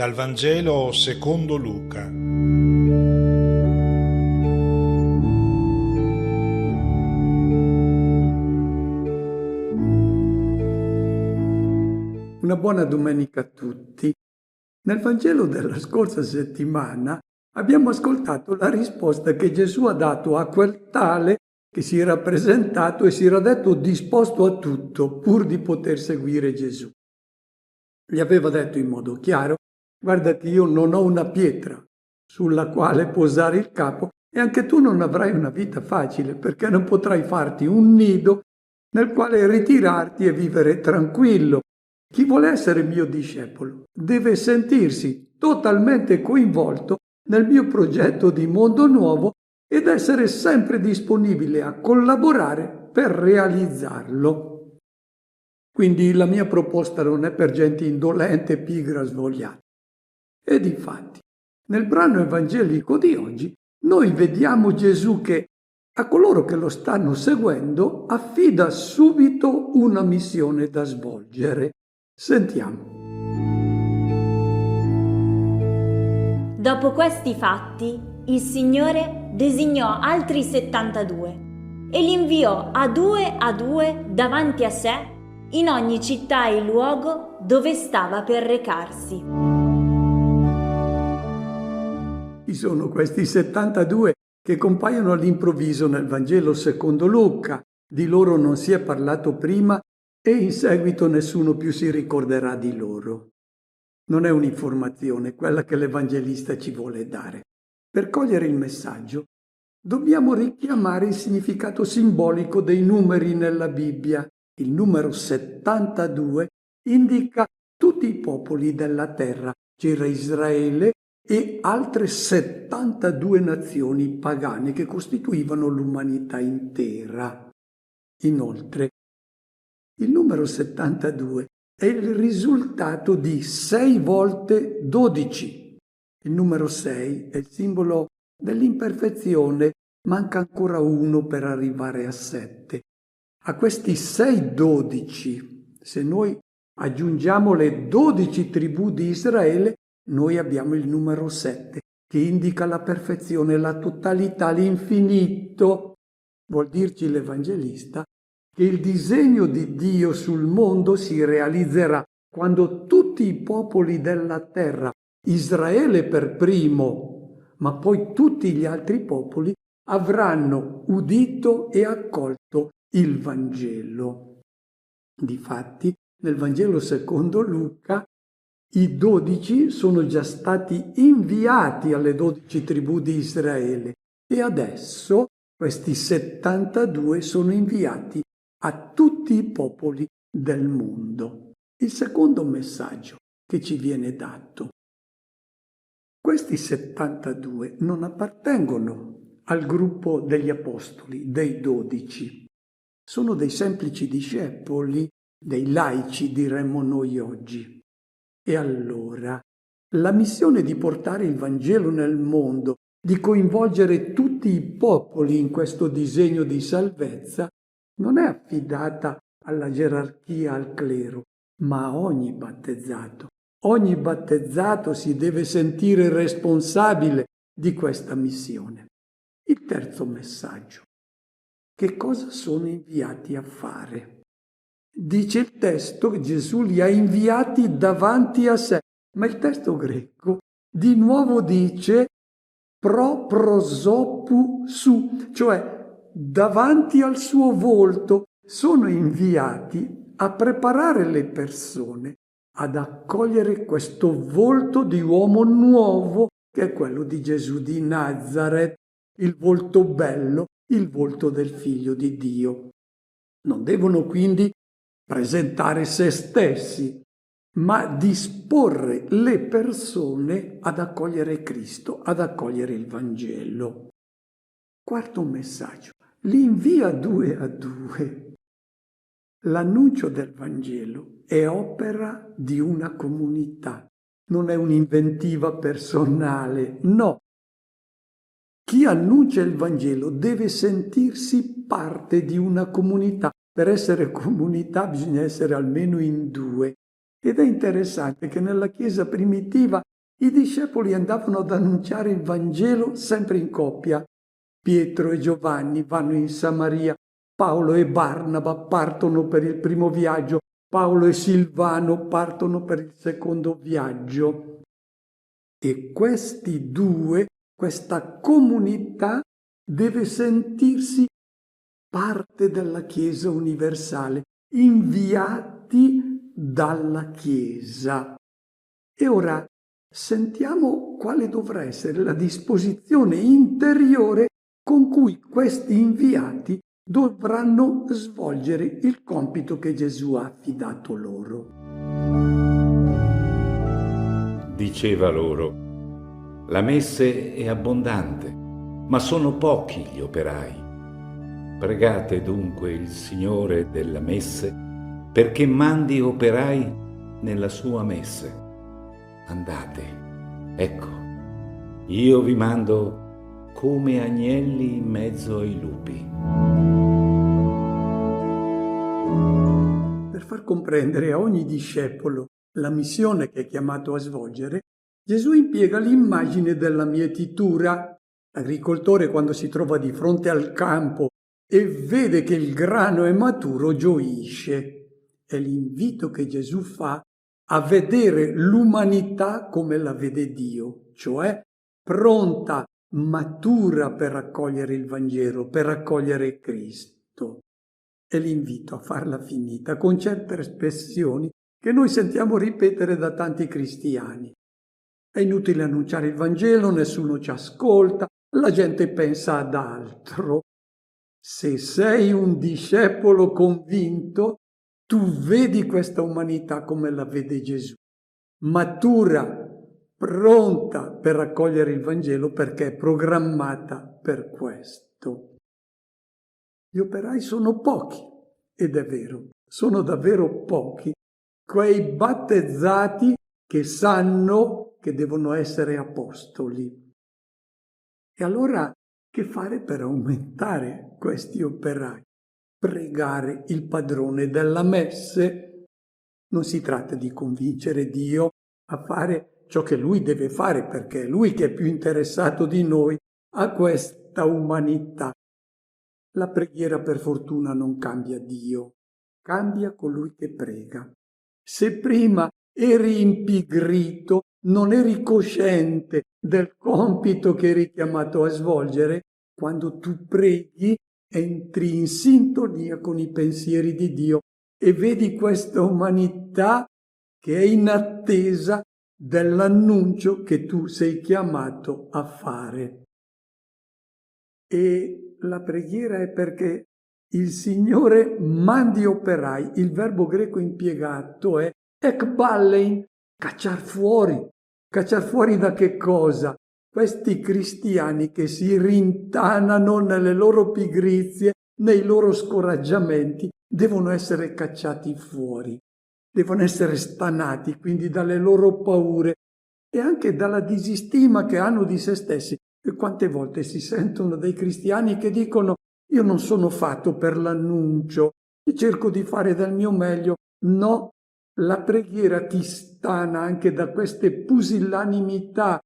Dal Vangelo secondo Luca. Una buona domenica a tutti. Nel Vangelo della scorsa settimana abbiamo ascoltato la risposta che Gesù ha dato a quel tale che si era presentato e si era detto disposto a tutto pur di poter seguire Gesù. Gli aveva detto in modo chiaro: guarda che io non ho una pietra sulla quale posare il capo e anche tu non avrai una vita facile, perché non potrai farti un nido nel quale ritirarti e vivere tranquillo. Chi vuole essere mio discepolo deve sentirsi totalmente coinvolto nel mio progetto di mondo nuovo ed essere sempre disponibile a collaborare per realizzarlo. Quindi la mia proposta non è per gente indolente, pigra, svogliata. E difatti, nel brano evangelico di oggi, noi vediamo Gesù che a coloro che lo stanno seguendo affida subito una missione da svolgere. Sentiamo. Dopo questi fatti, il Signore designò altri 72 e li inviò a due davanti a sé in ogni città e luogo dove stava per recarsi. Chi sono questi 72 che compaiono all'improvviso nel Vangelo secondo Luca? Di loro non si è parlato prima e in seguito nessuno più si ricorderà di loro. Non è un'informazione quella che l'Evangelista ci vuole dare. Per cogliere il messaggio dobbiamo richiamare il significato simbolico dei numeri nella Bibbia. Il numero 72 indica tutti i popoli della terra. C'era Israele e altre 72 nazioni pagane che costituivano l'umanità intera. Inoltre, il numero 72 è il risultato di 6 volte 12. Il numero 6 è il simbolo dell'imperfezione, manca ancora 1 per arrivare a 7. A questi 6 12, se noi aggiungiamo le 12 tribù di Israele, noi abbiamo il numero 7, che indica la perfezione, la totalità, l'infinito. Vuol dirci l'Evangelista che il disegno di Dio sul mondo si realizzerà quando tutti i popoli della terra, Israele per primo, ma poi tutti gli altri popoli, avranno udito e accolto il Vangelo. Difatti, nel Vangelo secondo Luca, i 12 sono già stati inviati alle 12 tribù di Israele e adesso questi 72 sono inviati a tutti i popoli del mondo. Il secondo messaggio che ci viene dato. Questi 72 non appartengono al gruppo degli apostoli, dei 12. Sono dei semplici discepoli, dei laici diremmo noi oggi. E allora, la missione di portare il Vangelo nel mondo, di coinvolgere tutti i popoli in questo disegno di salvezza, non è affidata alla gerarchia, al clero, ma a ogni battezzato. Ogni battezzato si deve sentire responsabile di questa missione. Il terzo messaggio. Che cosa sono inviati a fare? Dice il testo che Gesù li ha inviati davanti a sé, ma il testo greco di nuovo dice pro prosopu su, cioè davanti al suo volto. Sono inviati a preparare le persone ad accogliere questo volto di uomo nuovo che è quello di Gesù di Nazaret, il volto bello, il volto del Figlio di Dio. Non devono quindi presentare se stessi, ma disporre le persone ad accogliere Cristo, ad accogliere il Vangelo. Quarto messaggio, li invia 2 a 2. L'annuncio del Vangelo è opera di una comunità, non è un'inventiva personale, no. Chi annuncia il Vangelo deve sentirsi parte di una comunità. Per essere comunità bisogna essere almeno in 2. Ed è interessante che nella Chiesa primitiva I discepoli andavano ad annunciare il Vangelo sempre in coppia. Pietro e Giovanni vanno in Samaria, Paolo e Barnaba partono per il primo viaggio, Paolo e Silvano partono per il secondo viaggio. E questi due, questa comunità, deve sentirsi parte della Chiesa universale, inviati dalla Chiesa. E ora sentiamo quale dovrà essere la disposizione interiore con cui questi inviati dovranno svolgere il compito che Gesù ha affidato loro. Diceva loro: la messe è abbondante, ma sono pochi gli operai. Pregate dunque il Signore della messe perché mandi operai nella sua messe. Andate, ecco, io vi mando come agnelli in mezzo ai lupi. Per far comprendere a ogni discepolo la missione che è chiamato a svolgere, Gesù impiega l'immagine della mietitura. L'agricoltore, quando si trova di fronte al campo e vede che il grano è maturo, gioisce. È l'invito che Gesù fa a vedere l'umanità come la vede Dio, cioè pronta, matura per raccogliere il Vangelo, per raccogliere Cristo. È l'invito a farla finita con certe espressioni che noi sentiamo ripetere da tanti cristiani. È inutile annunciare il Vangelo, nessuno ci ascolta, la gente pensa ad altro. Se sei un discepolo convinto, tu vedi questa umanità come la vede Gesù, matura, pronta per raccogliere il Vangelo perché è programmata per questo. Gli operai sono pochi, ed è vero, sono davvero pochi, quei battezzati che sanno che devono essere apostoli. E allora che fare per aumentare questi operai? Pregare il padrone della messe. Non si tratta di convincere Dio a fare ciò che Lui deve fare, perché è Lui che è più interessato di noi a questa umanità. La preghiera per fortuna non cambia Dio, cambia colui che prega. Se prima eri impigrito, non eri cosciente del compito che eri chiamato a svolgere, quando tu preghi entri in sintonia con i pensieri di Dio e vedi questa umanità che è in attesa dell'annuncio che tu sei chiamato a fare. E la preghiera è perché il Signore mandi operai. Il verbo greco impiegato è ekballein, cacciar fuori. Cacciar fuori da che cosa? Questi cristiani che si rintanano nelle loro pigrizie, nei loro scoraggiamenti, devono essere cacciati fuori, devono essere stanati quindi dalle loro paure e anche dalla disistima che hanno di se stessi. E quante volte si sentono dei cristiani che dicono: io non sono fatto per l'annuncio, cerco di fare del mio meglio. No, la preghiera ti stana anche da queste pusillanimità,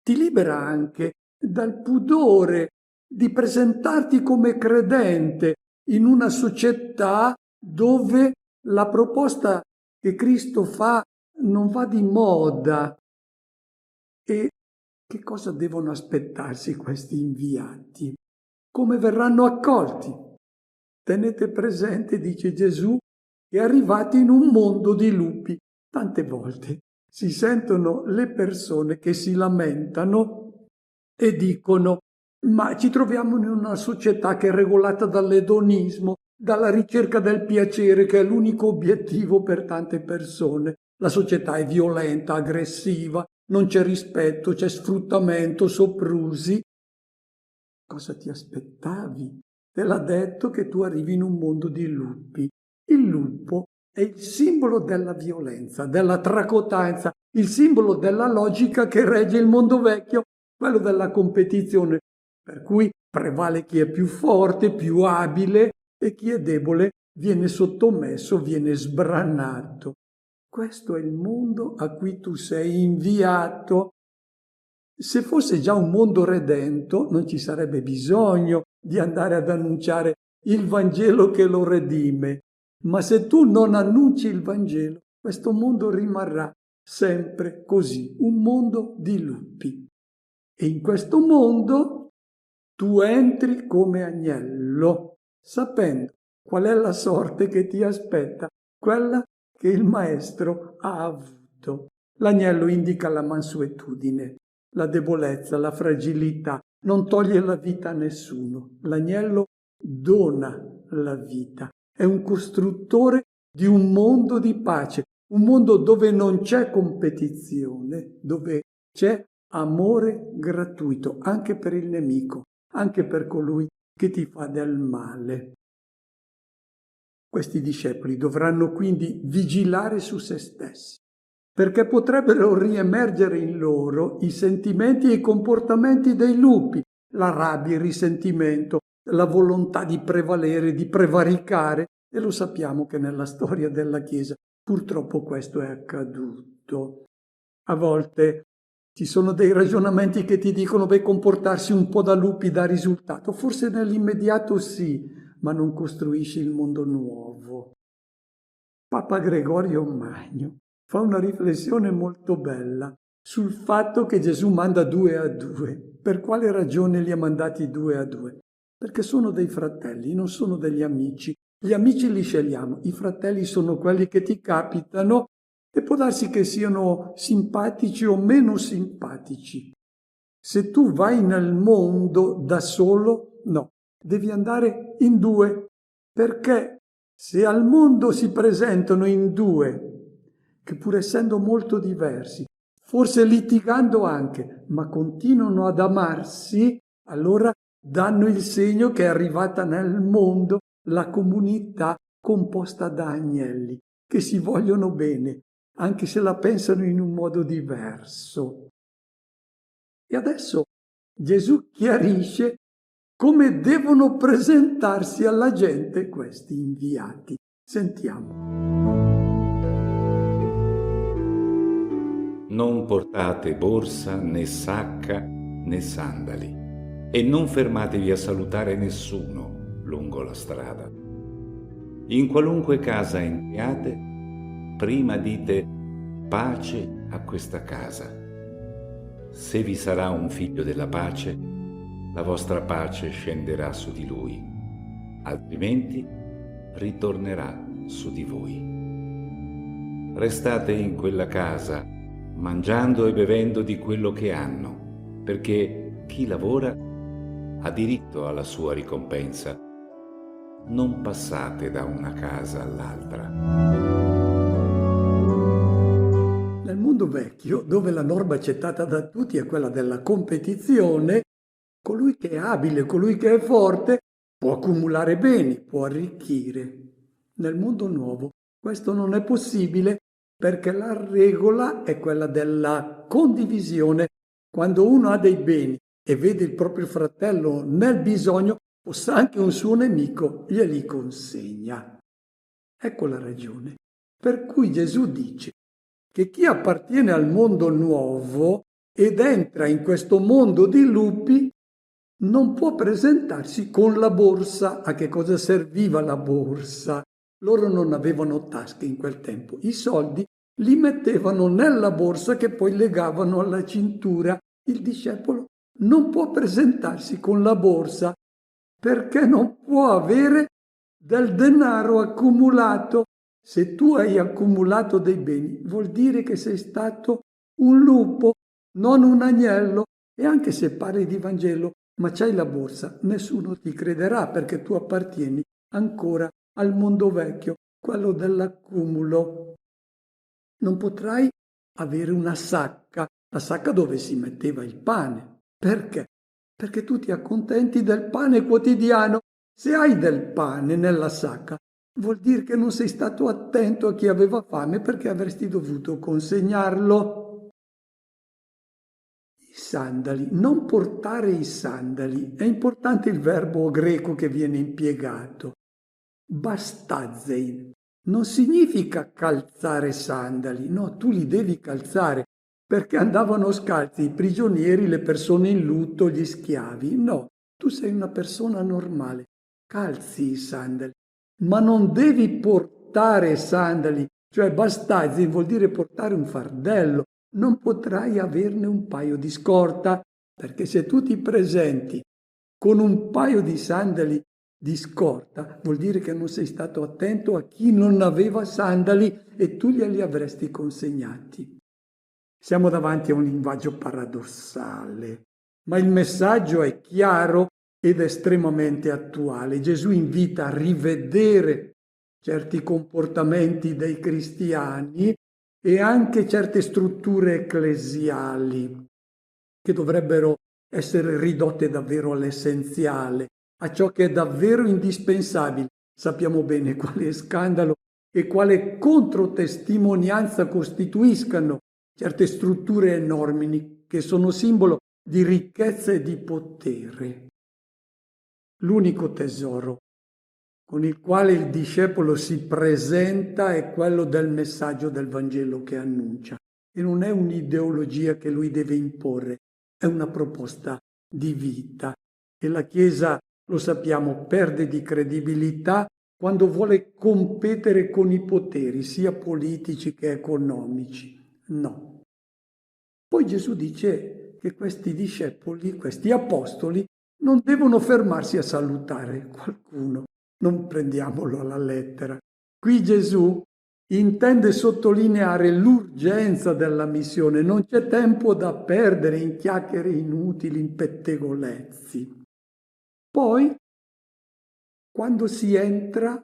ti libera anche dal pudore di presentarti come credente in una società dove la proposta che Cristo fa non va di moda. E che cosa devono aspettarsi questi inviati? Come verranno accolti? Tenete presente, dice Gesù, che arrivati in un mondo di lupi. Tante volte si sentono le persone che si lamentano e dicono: ma ci troviamo in una società che è regolata dall'edonismo, dalla ricerca del piacere, che è l'unico obiettivo per tante persone. La società è violenta, aggressiva, non c'è rispetto, c'è sfruttamento, soprusi. Cosa ti aspettavi? Te l'ha detto che tu arrivi in un mondo di lupi. Il lupo è il simbolo della violenza, della tracotanza, il simbolo della logica che regge il mondo vecchio, quello della competizione, per cui prevale chi è più forte, più abile, e chi è debole viene sottomesso, viene sbranato. Questo è il mondo a cui tu sei inviato. Se fosse già un mondo redento, non ci sarebbe bisogno di andare ad annunciare il Vangelo che lo redime. Ma se tu non annunci il Vangelo, questo mondo rimarrà sempre così, un mondo di lupi. E in questo mondo tu entri come agnello, sapendo qual è la sorte che ti aspetta, quella che il maestro ha avuto. L'agnello indica la mansuetudine, la debolezza, la fragilità, non toglie la vita a nessuno. L'agnello dona la vita, è un costruttore di un mondo di pace, un mondo dove non c'è competizione, dove c'è amore gratuito, anche per il nemico, anche per colui che ti fa del male. Questi discepoli dovranno quindi vigilare su se stessi, perché potrebbero riemergere in loro i sentimenti e i comportamenti dei lupi, la rabbia, il risentimento, la volontà di prevalere, di prevaricare, e lo sappiamo che nella storia della Chiesa purtroppo questo è accaduto. A volte ci sono dei ragionamenti che ti dicono che comportarsi un po' da lupi dà risultato, forse nell'immediato sì, ma non costruisci il mondo nuovo. Papa Gregorio Magno fa una riflessione molto bella sul fatto che Gesù manda 2 a 2. Per quale ragione li ha mandati 2 a 2? Perché sono dei fratelli, non sono degli amici. Gli amici li scegliamo, i fratelli sono quelli che ti capitano e può darsi che siano simpatici o meno simpatici. Se tu vai nel mondo da solo, no, devi andare in 2, perché se al mondo si presentano in 2, che pur essendo molto diversi, forse litigando anche, ma continuano ad amarsi, allora danno il segno che è arrivata nel mondo la comunità composta da agnelli, che si vogliono bene, anche se la pensano in un modo diverso. E adesso Gesù chiarisce come devono presentarsi alla gente questi inviati. Sentiamo. Non portate borsa, né sacca, né sandali, e non fermatevi a salutare nessuno lungo la strada. In qualunque casa entriate, prima dite pace a questa casa. Se vi sarà un figlio della pace, la vostra pace scenderà su di lui, altrimenti ritornerà su di voi. Restate in quella casa, mangiando e bevendo di quello che hanno, perché chi lavora ha diritto alla sua ricompensa. Non passate da una casa all'altra. Nel mondo vecchio, dove la norma accettata da tutti è quella della competizione, colui che è abile, colui che è forte, può accumulare beni, può arricchire. Nel mondo nuovo questo non è possibile perché la regola è quella della condivisione. Quando uno ha dei beni e vede il proprio fratello nel bisogno, fosse anche un suo nemico, glieli consegna. Ecco la ragione per cui Gesù dice che chi appartiene al mondo nuovo ed entra in questo mondo di lupi non può presentarsi con la borsa. A che cosa serviva la borsa? Loro non avevano tasche in quel tempo. I soldi li mettevano nella borsa che poi legavano alla cintura. Il discepolo non può presentarsi con la borsa perché non può avere del denaro accumulato. Se tu hai accumulato dei beni, vuol dire che sei stato un lupo, non un agnello. E anche se parli di Vangelo, ma c'hai la borsa, nessuno ti crederà perché tu appartieni ancora al mondo vecchio, quello dell'accumulo. Non potrai avere una sacca, la sacca dove si metteva il pane. Perché? Perché tu ti accontenti del pane quotidiano. Se hai del pane nella sacca, vuol dire che non sei stato attento a chi aveva fame perché avresti dovuto consegnarlo. I sandali, non portare i sandali, è importante il verbo greco che viene impiegato. Bastazein, non significa calzare sandali, no, tu li devi calzare, perché andavano scalzi i prigionieri, le persone in lutto, gli schiavi. No, tu sei una persona normale, calzi i sandali, ma non devi portare sandali, cioè bastazzi vuol dire portare un fardello, non potrai averne un paio di scorta, perché se tu ti presenti con un paio di sandali di scorta, vuol dire che non sei stato attento a chi non aveva sandali e tu glieli avresti consegnati. Siamo davanti a un linguaggio paradossale, ma il messaggio è chiaro ed estremamente attuale. Gesù invita a rivedere certi comportamenti dei cristiani e anche certe strutture ecclesiali che dovrebbero essere ridotte davvero all'essenziale, a ciò che è davvero indispensabile. Sappiamo bene quale scandalo e quale controtestimonianza costituiscano certe strutture enormi che sono simbolo di ricchezza e di potere. L'unico tesoro con il quale il discepolo si presenta è quello del messaggio del Vangelo che annuncia. E non è un'ideologia che lui deve imporre, è una proposta di vita. E la Chiesa, lo sappiamo, perde di credibilità quando vuole competere con i poteri, sia politici che economici. No. Poi Gesù dice che questi discepoli, questi apostoli, non devono fermarsi a salutare qualcuno. Non prendiamolo alla lettera. Qui Gesù intende sottolineare l'urgenza della missione. Non c'è tempo da perdere in chiacchiere inutili, in pettegolezzi. Poi, quando si entra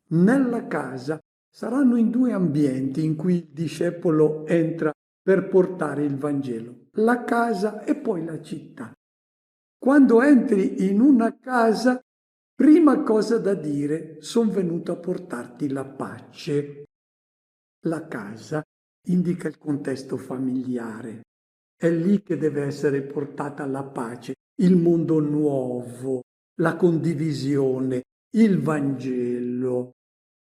nella casa, saranno in due ambienti in cui il discepolo entra per portare il Vangelo, la casa e poi la città. Quando entri in una casa, prima cosa da dire, sono venuto a portarti la pace. La casa indica il contesto familiare, è lì che deve essere portata la pace, il mondo nuovo, la condivisione, il Vangelo.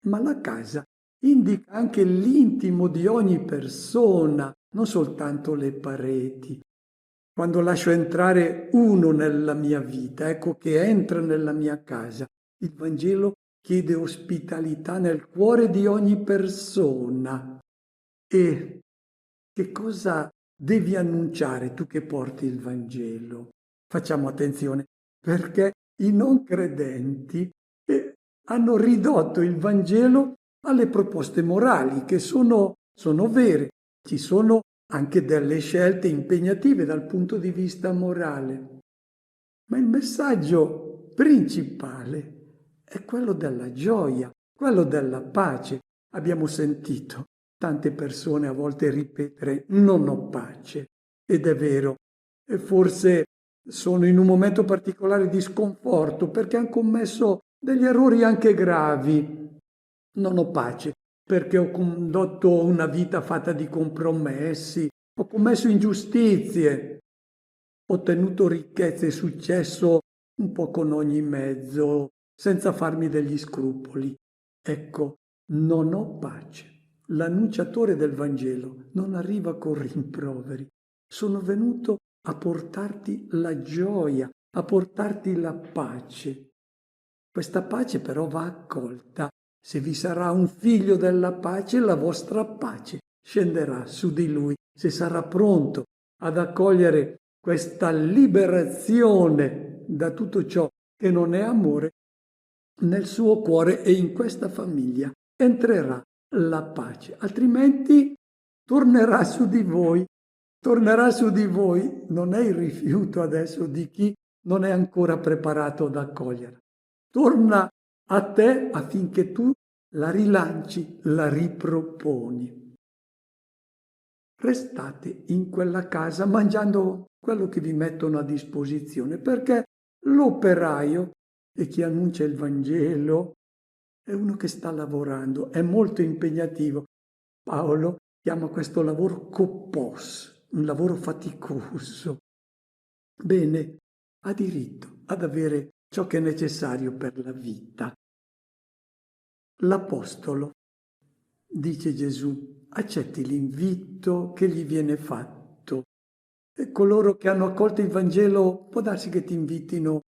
Ma la casa indica anche l'intimo di ogni persona, non soltanto le pareti. Quando lascio entrare uno nella mia vita, ecco che entra nella mia casa. Il Vangelo chiede ospitalità nel cuore di ogni persona. E che cosa devi annunciare tu che porti il Vangelo? Facciamo attenzione, perché i non credenti hanno ridotto il Vangelo alle proposte morali, che sono vere. Ci sono anche delle scelte impegnative dal punto di vista morale. Ma il messaggio principale è quello della gioia, quello della pace. Abbiamo sentito tante persone a volte ripetere non ho pace, ed è vero, e forse sono in un momento particolare di sconforto perché hanno commesso degli errori anche gravi. Non ho pace perché ho condotto una vita fatta di compromessi, ho commesso ingiustizie, ho ottenuto ricchezza e successo un po' con ogni mezzo, senza farmi degli scrupoli. Ecco, non ho pace. L'annunciatore del Vangelo non arriva con rimproveri. Sono venuto a portarti la gioia, a portarti la pace. Questa pace però va accolta. Se vi sarà un figlio della pace, la vostra pace scenderà su di lui. Se sarà pronto ad accogliere questa liberazione da tutto ciò che non è amore, nel suo cuore e in questa famiglia entrerà la pace. Altrimenti tornerà su di voi. Tornerà su di voi. Non è il rifiuto adesso di chi non è ancora preparato ad accogliere. Torna a te affinché tu la rilanci, la riproponi. Restate in quella casa mangiando quello che vi mettono a disposizione, perché l'operaio e chi annuncia il Vangelo è uno che sta lavorando, è molto impegnativo. Paolo chiama questo lavoro koppos, un lavoro faticoso. Bene, ha diritto ad avere ciò che è necessario per la vita. l'apostolo, dice Gesù, accetti l'invito che gli viene fatto. E coloro che hanno accolto il Vangelo può darsi che ti invitino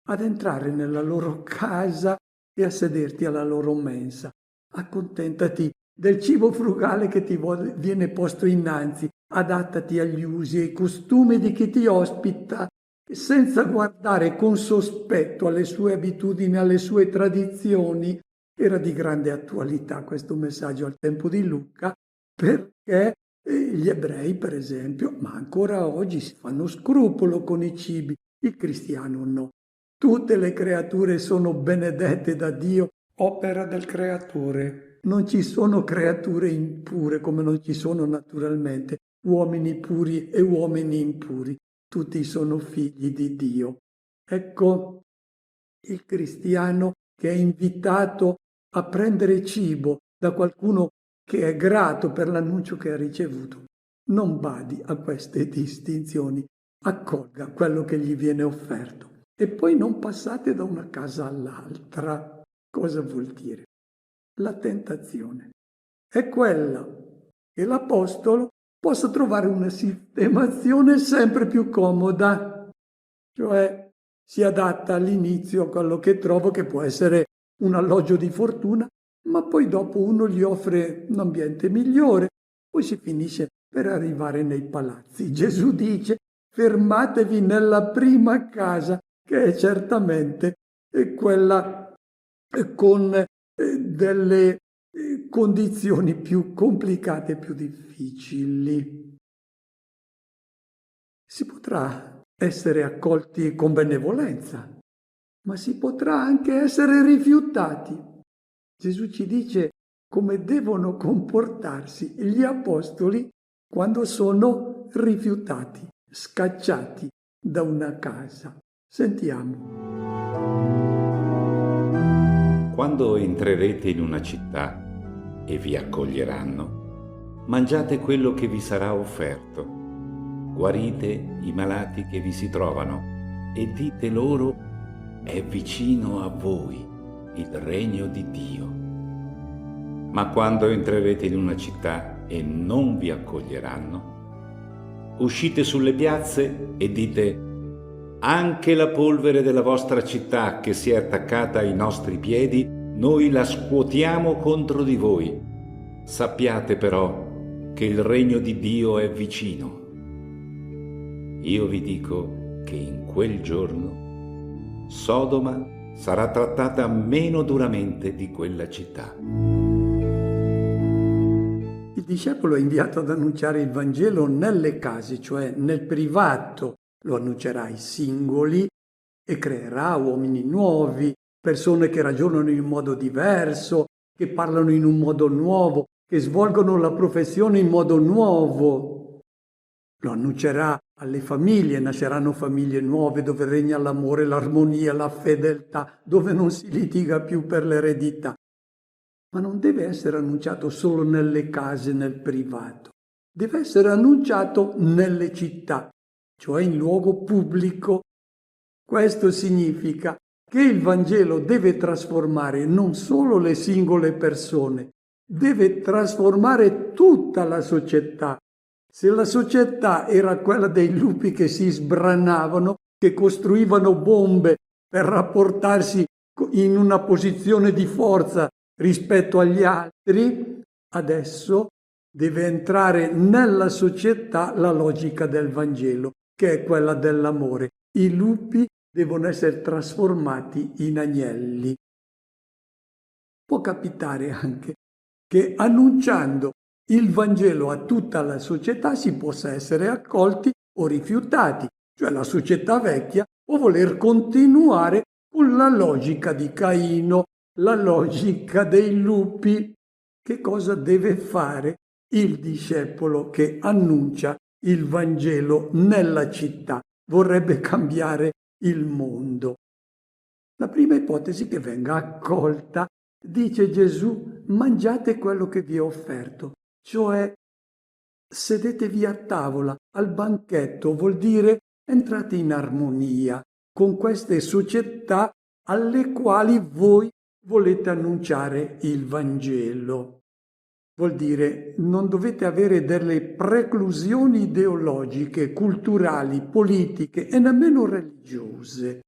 ad entrare nella loro casa e a sederti alla loro mensa. Accontentati del cibo frugale che ti viene posto innanzi, adattati agli usi e ai costumi di chi ti ospita, senza guardare con sospetto alle sue abitudini, alle sue tradizioni. Era di grande attualità questo messaggio al tempo di Luca, perché gli ebrei, per esempio, ma ancora oggi si fanno scrupolo con i cibi, il cristiano no. Tutte le creature sono benedette da Dio, opera del creatore. Non ci sono creature impure come non ci sono naturalmente uomini puri e uomini impuri. Tutti sono figli di Dio. Ecco il cristiano che è invitato a prendere cibo da qualcuno che è grato per l'annuncio che ha ricevuto. Non badi a queste distinzioni, accolga quello che gli viene offerto. E poi non passate da una casa all'altra. Cosa vuol dire? La tentazione è quella che l'apostolo possa trovare una sistemazione sempre più comoda, cioè si adatta all'inizio a quello che trovo, che può essere un alloggio di fortuna, ma poi dopo uno gli offre un ambiente migliore, poi si finisce per arrivare nei palazzi. Gesù dice: fermatevi nella prima casa, che è certamente quella con delle condizioni più complicate e più difficili. Si potrà essere accolti con benevolenza, ma si potrà anche essere rifiutati. Gesù ci dice come devono comportarsi gli apostoli quando sono rifiutati, scacciati da una casa. Sentiamo. Quando entrerete in una città e vi accoglieranno, mangiate quello che vi sarà offerto, guarite i malati che vi si trovano e dite loro: è vicino a voi il regno di Dio. Ma quando entrerete in una città e non vi accoglieranno, uscite sulle piazze e dite: anche la polvere della vostra città che si è attaccata ai nostri piedi, noi la scuotiamo contro di voi. Sappiate però che il regno di Dio è vicino. Io vi dico che in quel giorno Sodoma sarà trattata meno duramente di quella città. Il discepolo è inviato ad annunciare il Vangelo nelle case, cioè nel privato. Lo annuncerà ai singoli e creerà uomini nuovi, persone che ragionano in un modo diverso, che parlano in un modo nuovo, che svolgono la professione in modo nuovo. Lo annuncerà alle famiglie, nasceranno famiglie nuove dove regna l'amore, l'armonia, la fedeltà, dove non si litiga più per l'eredità. Ma non deve essere annunciato solo nelle case, nel privato. Deve essere annunciato nelle città, cioè in luogo pubblico. Questo significa che il Vangelo deve trasformare non solo le singole persone, deve trasformare tutta la società. Se la società era quella dei lupi che si sbranavano, che costruivano bombe per rapportarsi in una posizione di forza rispetto agli altri, adesso deve entrare nella società la logica del Vangelo, che è quella dell'amore. I lupi devono essere trasformati in agnelli. Può capitare anche che annunciando il Vangelo a tutta la società si possa essere accolti o rifiutati, cioè la società vecchia può voler continuare con la logica di Caino, la logica dei lupi. Che cosa deve fare il discepolo che annuncia il Vangelo nella città? Vorrebbe cambiare il mondo. La prima ipotesi che venga accolta, dice Gesù: mangiate quello che vi ho offerto, cioè sedetevi a tavola, al banchetto, vuol dire entrate in armonia con queste società alle quali voi volete annunciare il Vangelo. Vuol dire, non dovete avere delle preclusioni ideologiche, culturali, politiche e nemmeno religiose.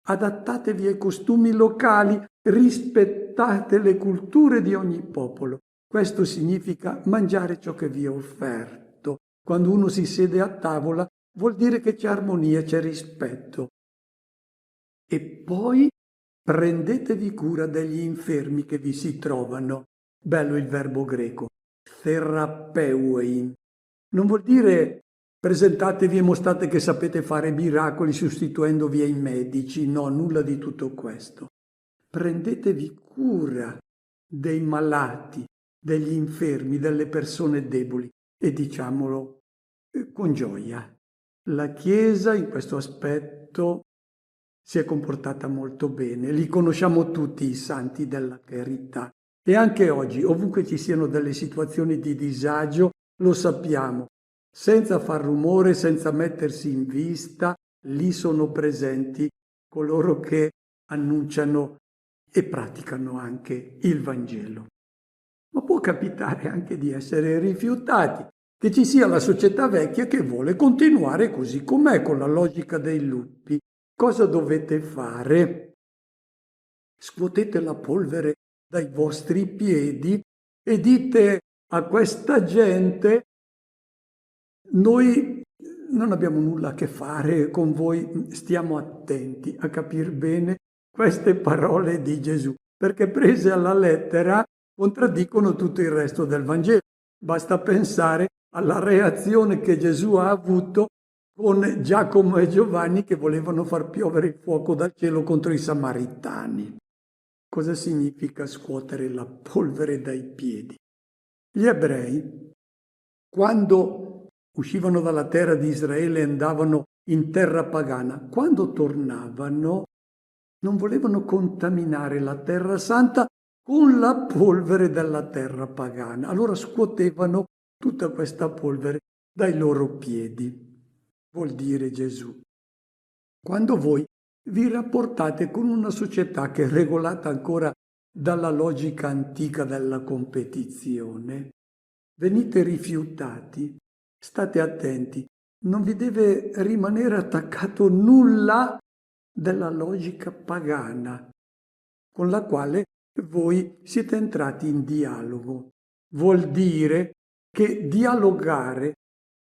Adattatevi ai costumi locali, rispettate le culture di ogni popolo. Questo significa mangiare ciò che vi è offerto. Quando uno si siede a tavola, vuol dire che c'è armonia, c'è rispetto. E poi prendetevi cura degli infermi che vi si trovano. Bello il verbo greco, therapeuein. Non vuol dire presentatevi e mostrate che sapete fare miracoli sostituendovi ai medici. No, nulla di tutto questo. Prendetevi cura dei malati, degli infermi, delle persone deboli e diciamolo con gioia. La Chiesa in questo aspetto si è comportata molto bene. Li conosciamo tutti i santi della carità. E anche oggi, ovunque ci siano delle situazioni di disagio, lo sappiamo, senza far rumore, senza mettersi in vista, lì sono presenti coloro che annunciano e praticano anche il Vangelo. Ma può capitare anche di essere rifiutati, che ci sia la società vecchia che vuole continuare così com'è, con la logica dei lupi. Cosa dovete fare? Scuotete la polvere dai vostri piedi e dite a questa gente: noi non abbiamo nulla a che fare con voi, stiamo attenti a capire bene queste parole di Gesù, perché prese alla lettera contraddicono tutto il resto del Vangelo. Basta pensare alla reazione che Gesù ha avuto con Giacomo e Giovanni che volevano far piovere il fuoco dal cielo contro i Samaritani. Cosa significa scuotere la polvere dai piedi? Gli ebrei, quando uscivano dalla terra di Israele e andavano in terra pagana, quando tornavano non volevano contaminare la terra santa con la polvere della terra pagana. Allora scuotevano tutta questa polvere dai loro piedi. Vuol dire Gesù, quando voi vi rapportate con una società che è regolata ancora dalla logica antica della competizione, venite rifiutati, state attenti, non vi deve rimanere attaccato nulla della logica pagana con la quale voi siete entrati in dialogo. Vuol dire che dialogare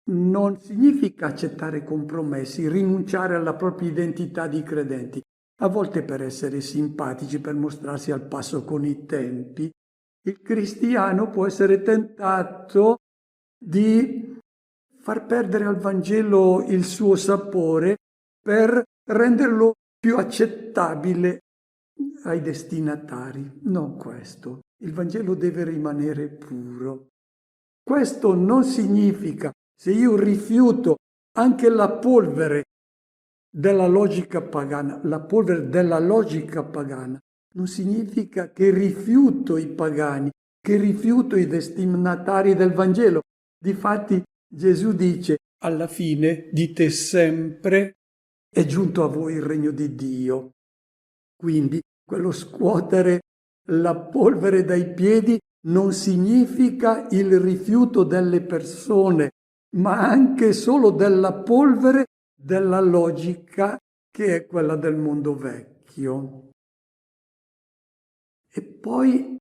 non significa accettare compromessi, rinunciare alla propria identità di credenti. A volte per essere simpatici, per mostrarsi al passo con i tempi, il cristiano può essere tentato di far perdere al Vangelo il suo sapore per renderlo più accettabile ai destinatari. Non questo. Il Vangelo deve rimanere puro. Questo non significa, se io rifiuto anche la polvere della logica pagana, non significa che rifiuto i pagani, che rifiuto i destinatari del Vangelo. Difatti Gesù dice, alla fine dite sempre, è giunto a voi il regno di Dio. Quindi quello scuotere la polvere dai piedi non significa il rifiuto delle persone, ma anche solo della polvere della logica che è quella del mondo vecchio. E poi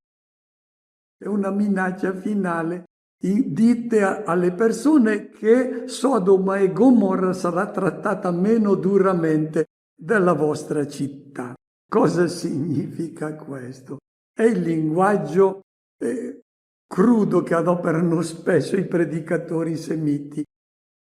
è una minaccia finale. Dite alle persone che Sodoma e Gomorra sarà trattata meno duramente della vostra città. Cosa significa questo? È il linguaggio crudo che adoperano spesso i predicatori semiti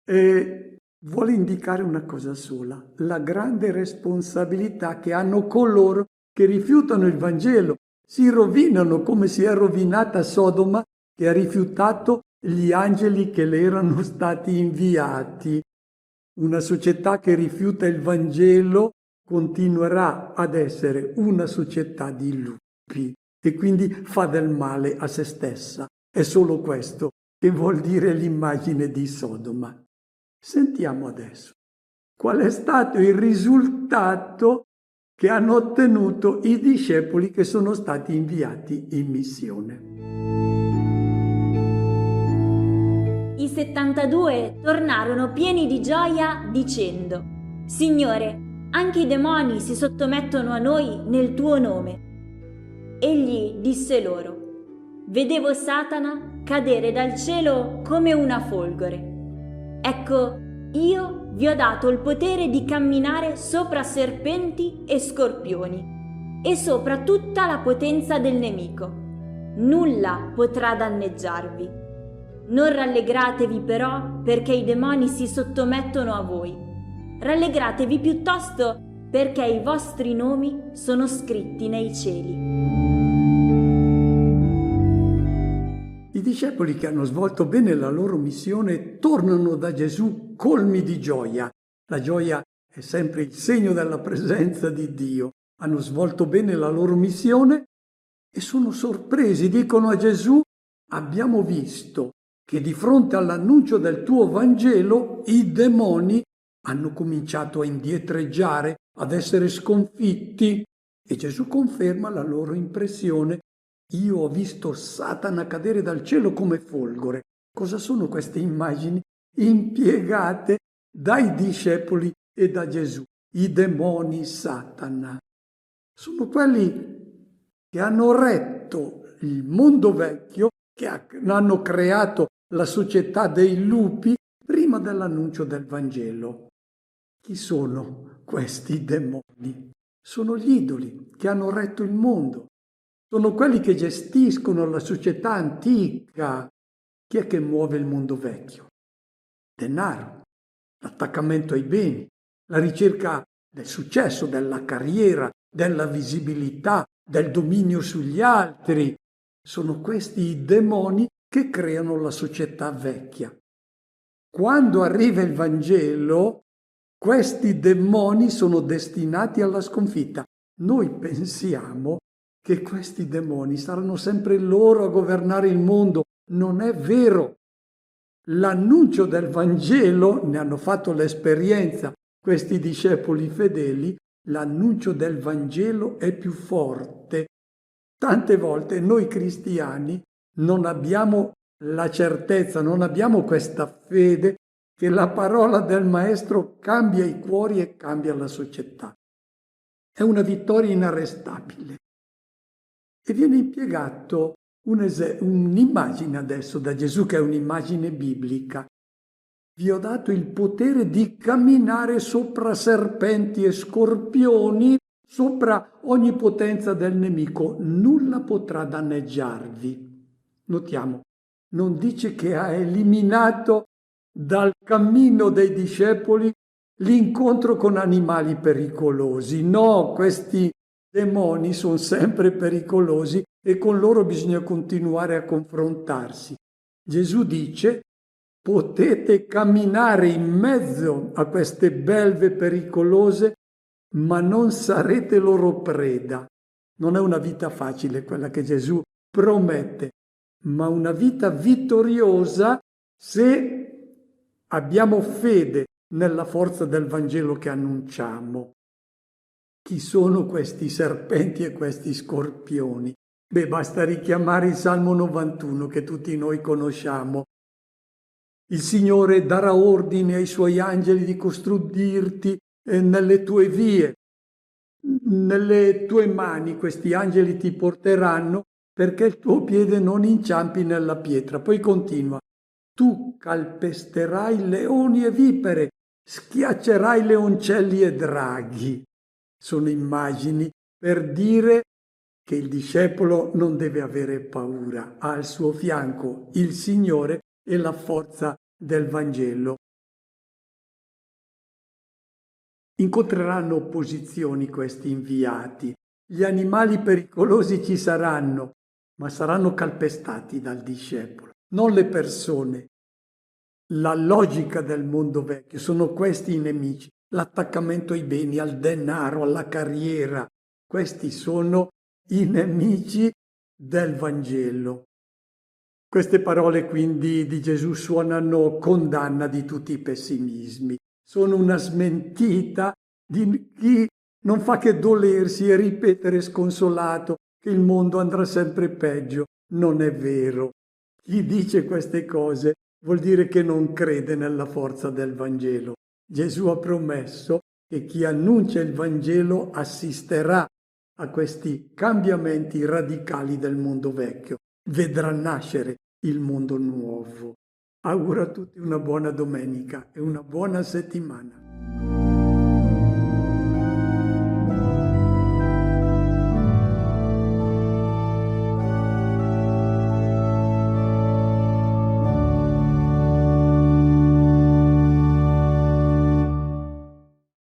e vuole indicare una cosa sola: la grande responsabilità che hanno coloro che rifiutano il Vangelo, si rovinano come si è rovinata Sodoma, che ha rifiutato gli angeli che le erano stati inviati. Una società che rifiuta il Vangelo continuerà ad essere una società di lupi e quindi fa del male a se stessa. È solo questo che vuol dire l'immagine di Sodoma. Sentiamo adesso qual è stato il risultato che hanno ottenuto i discepoli che sono stati inviati in missione. I 72 tornarono pieni di gioia dicendo: Signore, anche i demoni si sottomettono a noi nel tuo nome. Egli disse loro: Vedevo Satana cadere dal cielo come una folgore. Ecco, io vi ho dato il potere di camminare sopra serpenti e scorpioni e sopra tutta la potenza del nemico. Nulla potrà danneggiarvi. Non rallegratevi però perché i demoni si sottomettono a voi. Rallegratevi piuttosto perché i vostri nomi sono scritti nei cieli. I discepoli che hanno svolto bene la loro missione tornano da Gesù colmi di gioia. La gioia è sempre il segno della presenza di Dio. Hanno svolto bene la loro missione e sono sorpresi. Dicono a Gesù: abbiamo visto che di fronte all'annuncio del tuo Vangelo i demoni hanno cominciato a indietreggiare, ad essere sconfitti. E Gesù conferma la loro impressione. Io ho visto Satana cadere dal cielo come folgore. Cosa sono queste immagini impiegate dai discepoli e da Gesù? I demoni, Satana. Sono quelli che hanno retto il mondo vecchio, che hanno creato la società dei lupi prima dell'annuncio del Vangelo. Chi sono questi demoni? Sono gli idoli che hanno retto il mondo. Sono quelli che gestiscono la società antica. Chi è che muove il mondo vecchio? Denaro, l'attaccamento ai beni, la ricerca del successo, della carriera, della visibilità, del dominio sugli altri. Sono questi i demoni che creano la società vecchia. Quando arriva il Vangelo, questi demoni sono destinati alla sconfitta. Noi pensiamo che questi demoni saranno sempre loro a governare il mondo. Non è vero. L'annuncio del Vangelo, ne hanno fatto l'esperienza questi discepoli fedeli, l'annuncio del Vangelo è più forte. Tante volte noi cristiani non abbiamo la certezza, non abbiamo questa fede che la parola del Maestro cambia i cuori e cambia la società. È una vittoria inarrestabile. E viene impiegato un'immagine adesso da Gesù, che è un'immagine biblica. Vi ho dato il potere di camminare sopra serpenti e scorpioni, sopra ogni potenza del nemico. Nulla potrà danneggiarvi. Notiamo, non dice che ha eliminato dal cammino dei discepoli l'incontro con animali pericolosi. No, questi demoni sono sempre pericolosi e con loro bisogna continuare a confrontarsi. Gesù dice: potete camminare in mezzo a queste belve pericolose, ma non sarete loro preda. Non è una vita facile quella che Gesù promette, ma una vita vittoriosa se abbiamo fede nella forza del Vangelo che annunciamo. Chi sono questi serpenti e questi scorpioni? Basta richiamare il Salmo 91 che tutti noi conosciamo. Il Signore darà ordine ai suoi angeli di custodirti nelle tue vie. Nelle tue mani questi angeli ti porteranno perché il tuo piede non inciampi nella pietra. Poi continua: tu calpesterai leoni e vipere, schiaccerai leoncelli e draghi. Sono immagini per dire che il discepolo non deve avere paura, ha al suo fianco il Signore e la forza del Vangelo. Incontreranno opposizioni questi inviati. Gli animali pericolosi ci saranno, ma saranno calpestati dal discepolo, non le persone. La logica del mondo vecchio sono questi i nemici. L'attaccamento ai beni, al denaro, alla carriera. Questi sono i nemici del Vangelo. Queste parole quindi di Gesù suonano condanna di tutti i pessimismi. Sono una smentita di chi non fa che dolersi e ripetere sconsolato che il mondo andrà sempre peggio. Non è vero. Chi dice queste cose vuol dire che non crede nella forza del Vangelo. Gesù ha promesso che chi annuncia il Vangelo assisterà a questi cambiamenti radicali del mondo vecchio, vedrà nascere il mondo nuovo. Auguro a tutti una buona domenica e una buona settimana.